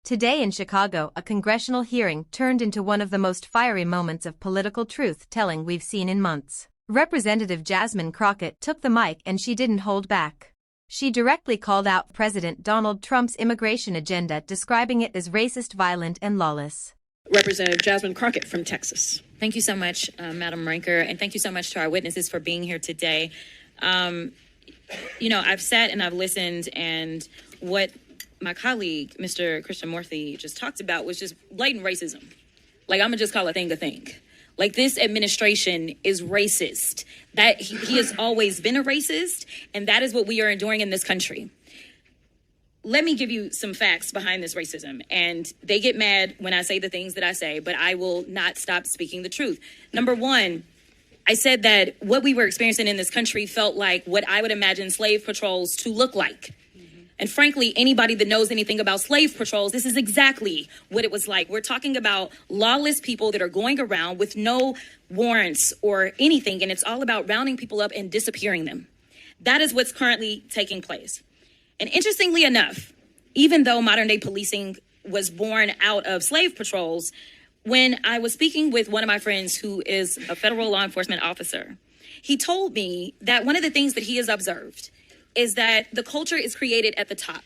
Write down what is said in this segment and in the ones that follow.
Today in Chicago, a congressional hearing turned into one of the most fiery moments of political truth-telling we've seen in months. Representative Jasmine Crockett took the mic and she didn't hold back. She directly called out President Donald Trump's immigration agenda, describing it as racist, violent, and lawless. Representative Jasmine Crockett from Texas. Thank you so much, Madam Ranker, and thank you so much to our witnesses for being here today. I've sat and I've listened, and what my colleague, Mr. Christian Morthy, just talked about was just blatant racism. Like, I'm gonna just call a thing a thing. Like, this administration is racist. That he has always been a racist, and that is what we are enduring in this country. Let me give you some facts behind this racism. And they get mad when I say the things that I say, but I will not stop speaking the truth. Number one, I said that what we were experiencing in this country felt like what I would imagine slave patrols to look like. And frankly, anybody that knows anything about slave patrols, this is exactly what it was like. We're talking about lawless people that are going around with no warrants or anything, and it's all about rounding people up and disappearing them. That is what's currently taking place. And interestingly enough, even though modern day policing was born out of slave patrols, when I was speaking with one of my friends who is a federal law enforcement officer, he told me that one of the things that he has observed is that the culture is created at the top.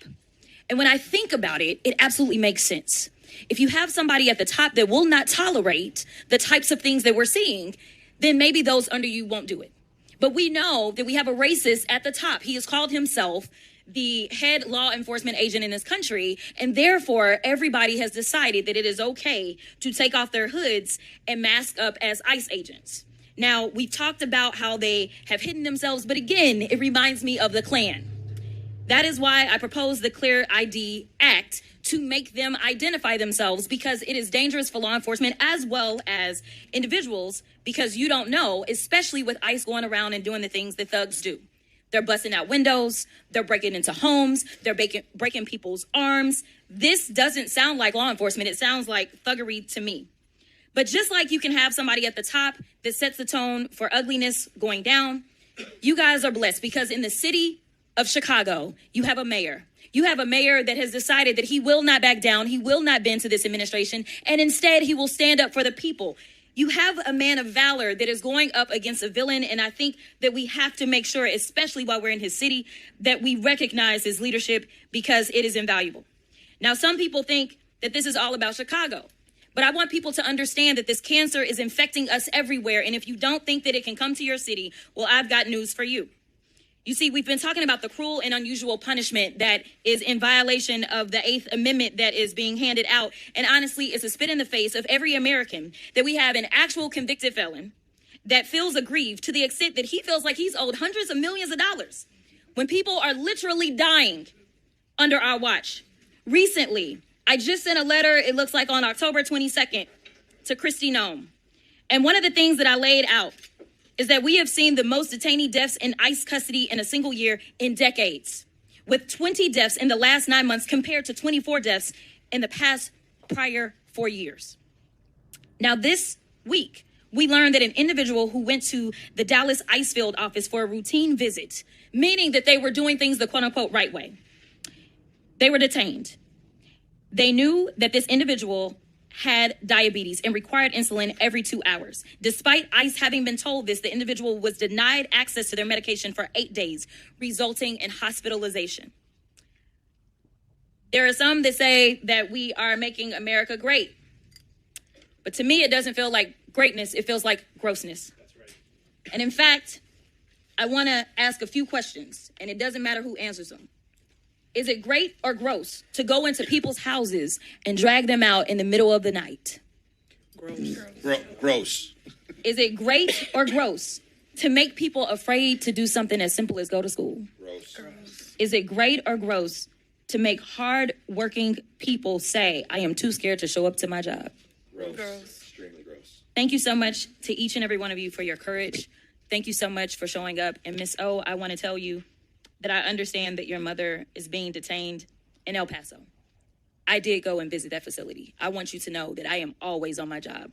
And when I think about it, it absolutely makes sense. If you have somebody at the top that will not tolerate the types of things that we're seeing, then maybe those under you won't do it. But we know that we have a racist at the top. He has called himself the head law enforcement agent in this country, and therefore everybody has decided that it is okay to take off their hoods and mask up as ICE agents. Now, we've talked about how they have hidden themselves, but again, it reminds me of the Klan. That is why I proposed the Clear ID Act, to make them identify themselves, because it is dangerous for law enforcement as well as individuals, because you don't know, especially with ICE going around and doing the things that thugs do. They're busting out windows, they're breaking into homes, they're breaking people's arms. This doesn't sound like law enforcement, it sounds like thuggery to me. But just like you can have somebody at the top that sets the tone for ugliness going down, you guys are blessed, because in the city of Chicago, you have a mayor. You have a mayor that has decided that he will not back down, he will not bend to this administration, and instead he will stand up for the people. You have a man of valor that is going up against a villain, and I think that we have to make sure, especially while we're in his city, that we recognize his leadership, because it is invaluable. Now, some people think that this is all about Chicago. But I want people to understand that this cancer is infecting us everywhere. And if you don't think that it can come to your city, well, I've got news for you. You see, we've been talking about the cruel and unusual punishment that is in violation of the 8th Amendment that is being handed out. And honestly, it's a spit in the face of every American that we have an actual convicted felon that feels aggrieved to the extent that he feels like he's owed hundreds of millions of dollars when people are literally dying under our watch. Recently, I just sent a letter, it looks like on October 22nd, to Kristi Noem. And one of the things that I laid out is that we have seen the most detainee deaths in ICE custody in a single year in decades, with 20 deaths in the last 9 months compared to 24 deaths in the prior 4 years. Now, this week, we learned that an individual who went to the Dallas ICE field office for a routine visit, meaning that they were doing things the quote-unquote right way, they were detained. They knew that this individual had diabetes and required insulin every 2 hours. Despite ICE having been told this, the individual was denied access to their medication for 8 days, resulting in hospitalization. There are some that say that we are making America great. But to me, it doesn't feel like greatness. It feels like grossness. That's right. And in fact, I want to ask a few questions, and it doesn't matter who answers them. Is it great or gross to go into people's houses and drag them out in the middle of the night? Gross. Is it great or gross to make people afraid to do something as simple as go to school? Gross. Is it great or gross to make hard-working people say, I am too scared to show up to my job? Gross. Extremely gross. Thank you so much to each and every one of you for your courage. Thank you so much for showing up. And Ms. O, I want to tell you that I understand that your mother is being detained in El Paso. I did go and visit that facility. I want you to know that I am always on my job.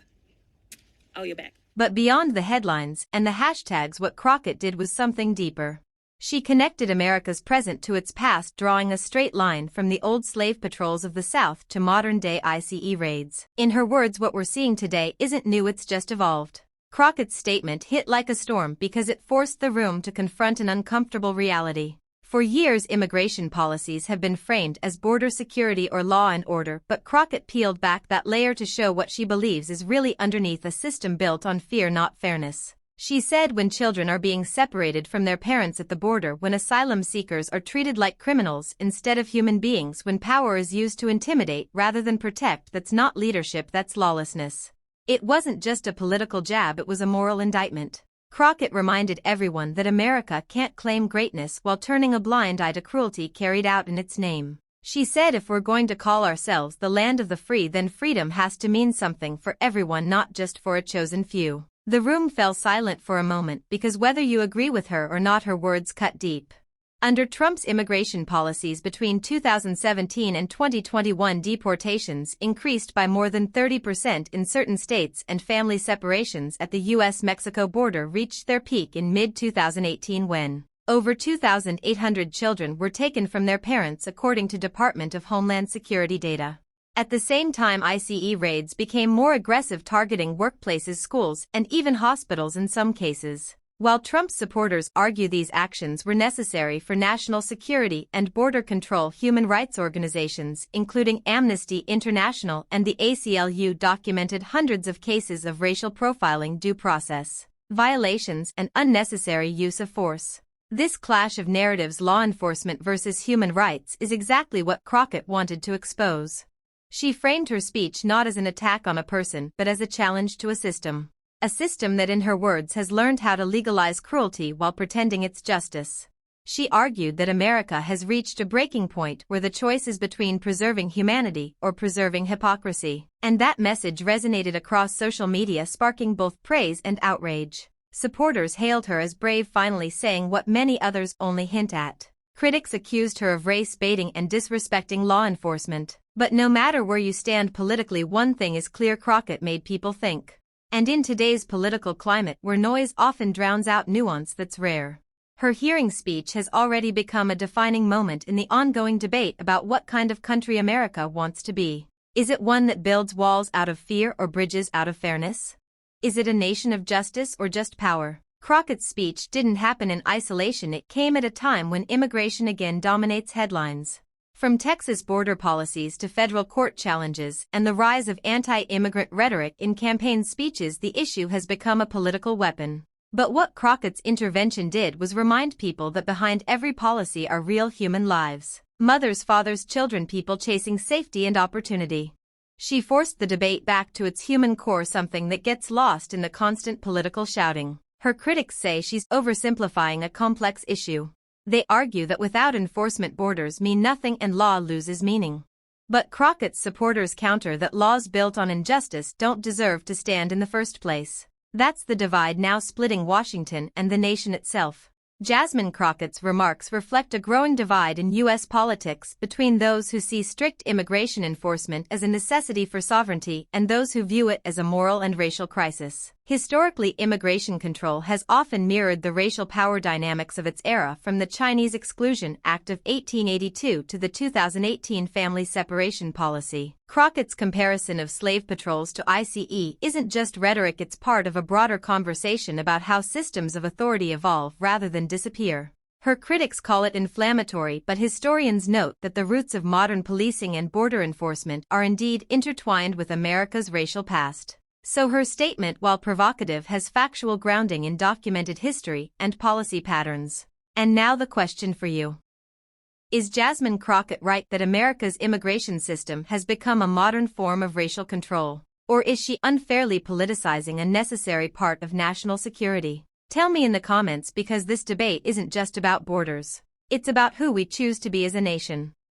Oh, you're back. But beyond the headlines and the hashtags, what Crockett did was something deeper. She connected America's present to its past, drawing a straight line from the old slave patrols of the South to modern-day ICE raids. In her words, what we're seeing today isn't new, it's just evolved. Crockett's statement hit like a storm because it forced the room to confront an uncomfortable reality. For years, immigration policies have been framed as border security or law and order, but Crockett peeled back that layer to show what she believes is really underneath a system built on fear, not fairness. She said when children are being separated from their parents at the border, when asylum seekers are treated like criminals instead of human beings, when power is used to intimidate rather than protect, that's not leadership, that's lawlessness. It wasn't just a political jab, it was a moral indictment. Crockett reminded everyone that America can't claim greatness while turning a blind eye to cruelty carried out in its name. She said if we're going to call ourselves the land of the free, then freedom has to mean something for everyone, not just for a chosen few. The room fell silent for a moment because whether you agree with her or not, her words cut deep. Under Trump's immigration policies between 2017 and 2021, deportations increased by more than 30% in certain states, and family separations at the U.S.-Mexico border reached their peak in mid-2018 when over 2,800 children were taken from their parents, according to Department of Homeland Security data. At the same time, ICE raids became more aggressive, targeting workplaces, schools, and even hospitals in some cases. While Trump's supporters argue these actions were necessary for national security and border control, human rights organizations, including Amnesty International and the ACLU, documented hundreds of cases of racial profiling, due process violations, and unnecessary use of force. This clash of narratives, law enforcement versus human rights, is exactly what Crockett wanted to expose. She framed her speech not as an attack on a person but as a challenge to a system. A system that, in her words, has learned how to legalize cruelty while pretending it's justice. She argued that America has reached a breaking point where the choice is between preserving humanity or preserving hypocrisy. And that message resonated across social media, sparking both praise and outrage. Supporters hailed her as brave, finally saying what many others only hint at. Critics accused her of race baiting and disrespecting law enforcement. But no matter where you stand politically, one thing is clear: Crockett made people think. And in today's political climate, where noise often drowns out nuance that's rare, her hearing speech has already become a defining moment in the ongoing debate about what kind of country America wants to be. Is it one that builds walls out of fear or bridges out of fairness? Is it a nation of justice or just power? Crockett's speech didn't happen in isolation. It came at a time when immigration again dominates headlines. From Texas border policies to federal court challenges and the rise of anti-immigrant rhetoric in campaign speeches, the issue has become a political weapon. But what Crockett's intervention did was remind people that behind every policy are real human lives. Mothers, fathers, children, people chasing safety and opportunity. She forced the debate back to its human core, something that gets lost in the constant political shouting. Her critics say she's oversimplifying a complex issue. They argue that without enforcement, borders mean nothing and law loses meaning. But Crockett's supporters counter that laws built on injustice don't deserve to stand in the first place. That's the divide now splitting Washington and the nation itself. Jasmine Crockett's remarks reflect a growing divide in U.S. politics between those who see strict immigration enforcement as a necessity for sovereignty and those who view it as a moral and racial crisis. Historically, immigration control has often mirrored the racial power dynamics of its era, from the Chinese Exclusion Act of 1882 to the 2018 Family Separation Policy. Crockett's comparison of slave patrols to ICE isn't just rhetoric, it's part of a broader conversation about how systems of authority evolve rather than disappear. Her critics call it inflammatory, but historians note that the roots of modern policing and border enforcement are indeed intertwined with America's racial past. So her statement, while provocative, has factual grounding in documented history and policy patterns. And now the question for you. Is Jasmine Crockett right that America's immigration system has become a modern form of racial control? Or is she unfairly politicizing a necessary part of national security? Tell me in the comments, because this debate isn't just about borders. It's about who we choose to be as a nation.